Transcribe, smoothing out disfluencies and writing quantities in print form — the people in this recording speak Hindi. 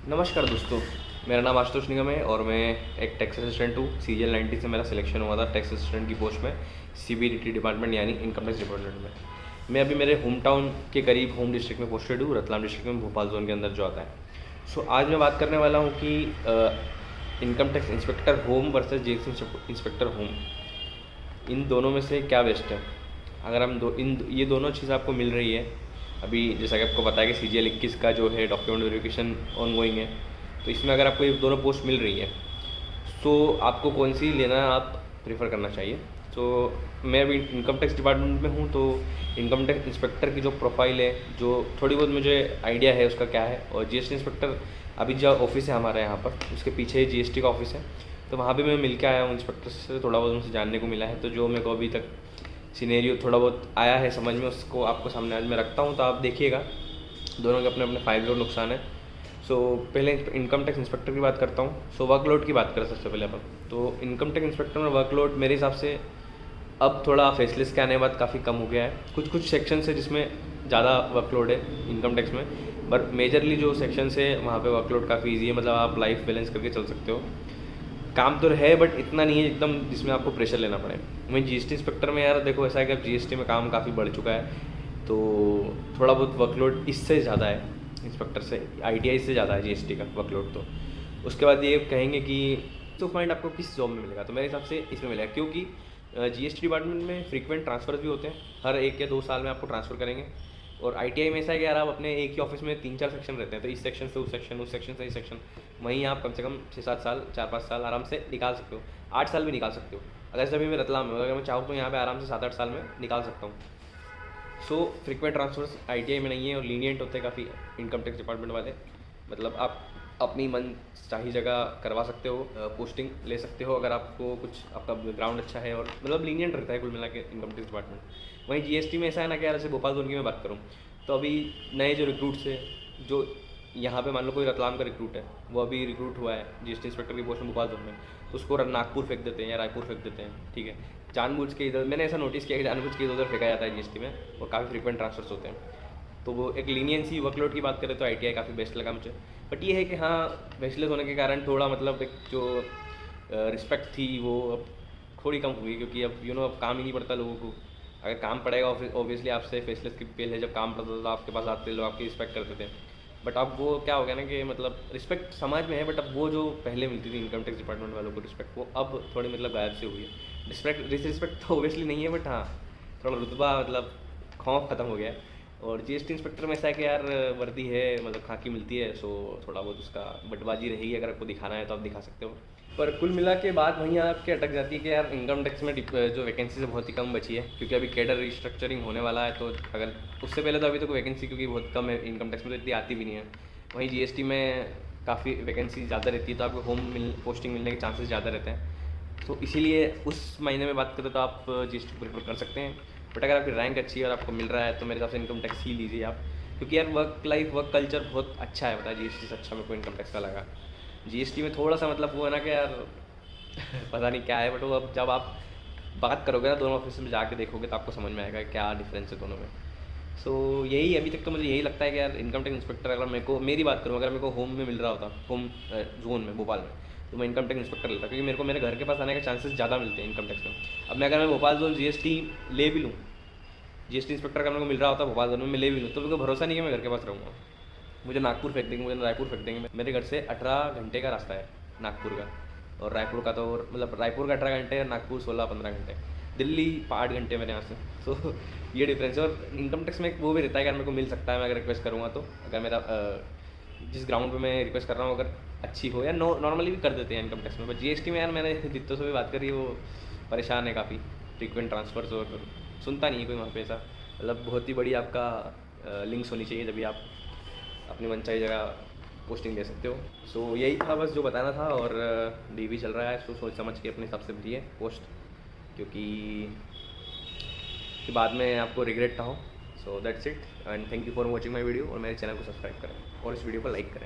नमस्कार दोस्तों, मेरा नाम आशुतोष निगम है और मैं एक टैक्स असिस्टेंट हूँ। CGL 90 से मेरा सिलेक्शन हुआ था टैक्स असिस्टेंट की पोस्ट में, CBDT डिपार्टमेंट यानी इनकम टैक्स डिपार्टमेंट में। मैं अभी मेरे होम टाउन के करीब होम डिस्ट्रिक्ट में पोस्टेड हूँ, रतलाम डिस्ट्रिक्ट में, भोपाल जोन के अंदर जो आता है। आज मैं बात करने वाला हूँ कि income tax inspector home versus GST inspector home, इन दोनों में से क्या बेस्ट है। अगर हम ये दोनों चीज़ आपको मिल रही है अभी, जैसा कि आपको पता है कि CGL 21 का जो है डॉक्यूमेंट वेरिफिकेशन ऑन गोइंग है, तो इसमें अगर आपको ये दोनों पोस्ट मिल रही है तो आपको कौन सी लेना आप प्रेफर करना चाहिए। तो मैं अभी इनकम टैक्स डिपार्टमेंट में हूँ, तो इनकम टैक्स इंस्पेक्टर की जो प्रोफाइल है, जो थोड़ी बहुत मुझे आइडिया है उसका क्या है, और GST इंस्पेक्टर अभी जो ऑफिस है हमारे यहाँ पर, उसके पीछे GST का ऑफिस है, तो वहाँ पे मैं मिल के आया हूँ इंस्पेक्टर से, थोड़ा बहुत उनसे जानने को मिला है। तो जो मेरे को अभी तक सिनेरियो थोड़ा बहुत आया है समझ में, उसको आपको सामने आज मैं रखता हूँ, तो आप देखिएगा। दोनों के अपने अपने फ़ायदे और नुकसान है। पहले इनकम टैक्स इंस्पेक्टर की बात करता हूँ। वर्कलोड की बात करें सबसे पहले अपन, तो इनकम टैक्स इंस्पेक्टर में वर्कलोड मेरे हिसाब से अब थोड़ा फेसलेस के आने के बाद काफ़ी कम हो गया है। कुछ सेक्शन है जिसमें ज़्यादा वर्कलोड है इनकम टैक्स में, बट मेजरली जो सेक्शंस है वहाँ पे वर्कलोड काफ़ी ईजी है, मतलब आप लाइफ बैलेंस करके चल सकते हो। काम तो है बट इतना नहीं है एकदम जिसमें आपको प्रेशर लेना पड़े। वहीं GST इंस्पेक्टर में यार देखो, ऐसा है कि अब GST में काम काफ़ी बढ़ चुका है, तो थोड़ा बहुत वर्कलोड इससे ज़्यादा है इंस्पेक्टर से, ITI से ज़्यादा है GST का वर्कलोड। तो उसके बाद ये कहेंगे कि तो पॉइंट आपको किस जॉब में मिलेगा, तो मेरे हिसाब से इसमें मिलेगा, क्योंकि GST डिपार्टमेंट में फ्रीक्वेंट ट्रांसफ़र्स भी होते हैं, हर 1 या 2 साल में आपको ट्रांसफ़र करेंगे। और ITI में ऐसा है कि यार आप अपने एक ही ऑफिस में 3-4 सेक्शन रहते हैं, तो इस सेक्शन से उस सेक्शन, उस सेक्शन से इस सेक्शन, वहीं आप कम से कम 6-7 साल, 4-5 साल आराम से निकाल सकते हो, 8 साल भी निकाल सकते हो। अगर जैसे अभी मैं रतलाम में, अगर मैं चाहूँ तो यहाँ पे आराम से 7-8 साल में निकाल सकता हूँ। फ्रीक्वेंट ट्रांसफर्स ITI में नहीं है और लीनियंट होते हैं काफ़ी इनकम टैक्स डिपार्टमेंट वाले, मतलब आप अपनी मन चाही जगह करवा सकते हो, पोस्टिंग ले सकते हो अगर आपको कुछ आपका बैकग्राउंड अच्छा है, और मतलब लीनियंट रहता है कुल मिला के इनकम टैक्स डिपार्टमेंट। वहीं GST में ऐसा है ना कि यार, जैसे भोपाल जोन की मैं बात करूँ, तो अभी नए जो रिक्रूट्स है, जो यहाँ पे मान लो कोई रतलाम का रिक्रूट है, वो अभी रिक्रूट हुआ है GST इंस्पेक्टर की पोस्ट में भोपाल जोन में, तो उसको नागपुर फेंक देते हैं या रायपुर फेंक देते हैं, ठीक है। जानबूझ के इधर, मैंने ऐसा नोटिस किया कि जानबूझ के इधर फेंका जाता है GST में, और काफ़ी फ्रीक्वेंट ट्रांसफर्स होते हैं। तो वो एक लीनियंसी वर्कलोड की बात करें तो ITI काफ़ी बेस्ट लगा मुझे। बट ये है कि हाँ, बेस्टलेस होने के कारण थोड़ा मतलब एक जो रिस्पेक्ट थी वो अब थोड़ी कम हुई, क्योंकि अब अब काम ही नहीं पड़ता लोगों को। अगर काम पड़ेगा ऑब्वियसली आपसे फेसलेस की, पहले जब काम पड़ता था तो आपके पास आते लोग आपकी रिस्पेक्ट करते थे, बट अब वो क्या हो गया ना कि मतलब रिस्पेक्ट समाज में है, बट अब वो जो पहले मिलती थी इनकम टैक्स डिपार्टमेंट वालों को रिस्पेक्ट, वो अब थोड़ी मतलब गायब से हुई है। डिसरिस्पेक्ट तो ऑब्वियसली नहीं है, बट हाँ थोड़ा रुतबा मतलब खौफ ख़त्म हो गया है। और GST इंस्पेक्टर में ऐसा है कि यार वर्दी है, मतलब खाकी मिलती है, सो थोड़ा बहुत उसका बटबाजी रहेगी, अगर आपको दिखाना है तो आप दिखा सकते हो। पर कुल मिला के बात वहीं आपके अटक जाती है कि यार इनकम टैक्स में जो वैकेंसी है बहुत ही कम बची है, क्योंकि अभी कैडर रिस्ट्रक्चरिंग होने वाला है, तो अगर उससे पहले तो अभी तक वैकेंसी क्योंकि बहुत कम है इनकम टैक्स में, तो इतनी आती भी नहीं है। वहीं GST में काफ़ी वैकेंसी ज़्यादा रहती है, तो आपको पोस्टिंग मिलने के चांसेस ज़्यादा रहते हैं, तो इसीलिए उस महीने में बात करें तो आप GST प्रेफर कर सकते हैं। बट अगर आपकी रैंक अच्छी है और आपको मिल रहा है, तो मेरे हिसाब से इनकम टैक्स ही लीजिए आप, क्योंकि यार वर्क कल्चर बहुत अच्छा है, पता है GST से अच्छा मेरे को इनकम टैक्स का लगा। GST में थोड़ा सा मतलब वो है ना कि यार पता नहीं क्या है, बट वो अब जब आप बात करोगे ना दोनों ऑफिस में जाके देखोगे तो आपको समझ में आएगा क्या डिफरेंस है दोनों में। यही अभी तक तो मुझे यही लगता है कि यार इनकम टैक्स इंस्पेक्टर, अगर मेरी बात करूँ, अगर मेरे को होम में मिल रहा होता, होम जोन में भोपाल में, तो मैं इनकम टैक्स इंस्पेक्टर लेता, क्योंकि मेरे को मेरे घर के पास आने के चांसेस ज़्यादा मिलते हैं इनकम टैक्स में। अब अगर मैं भोपाल जोन GST ले भी लूँ, GST इंस्पेक्टर का मेरे को मिल रहा होता भोपाल जोन में, मैं ले भी लूँ, तो मेरे को भरोसा नहीं है मैं घर के पास रहूँगा। मुझे नागपुर फेंक देंगे, मुझे रायपुर फेंक देंगे। मेरे घर से 18 घंटे का रास्ता है नागपुर का, और रायपुर का तो मतलब रायपुर का 18 घंटे, नागपुर 16-15 घंटे, दिल्ली 8 घंटे मेरे यहाँ से। ये डिफरेंस है। और इनकम टैक्स में एक वो भी रहता है कि अगर मेरे को मिल सकता है, मैं अगर रिक्वेस्ट करूँगा तो, अगर मेरा जिस ग्राउंड पे मैं रिक्वेस्ट कर रहा हूँ अगर अच्छी हो, या नॉर्मली भी कर देते हैं इनकम टैक्स में। बट GST में यार मैंने जितनों से भी बात करी, वो परेशान है काफ़ी, फ्रीक्वेंट ट्रांसफर्स, और सुनता नहीं है कोई वहाँ पे ऐसा, मतलब बहुत ही बड़ी आपका लिंक्स होनी चाहिए जब भी आप अपनी मनचाही जगह पोस्टिंग ले सकते हो। यही था बस जो बताना था। और DV चल रहा है, सोच समझ के अपने हिसाब से भरिए पोस्ट, क्योंकि बाद में आपको रिग्रेट ना हो। That's it, and thank you for watching my video, और मेरे चैनल को सब्सक्राइब करें और इस वीडियो को लाइक करें।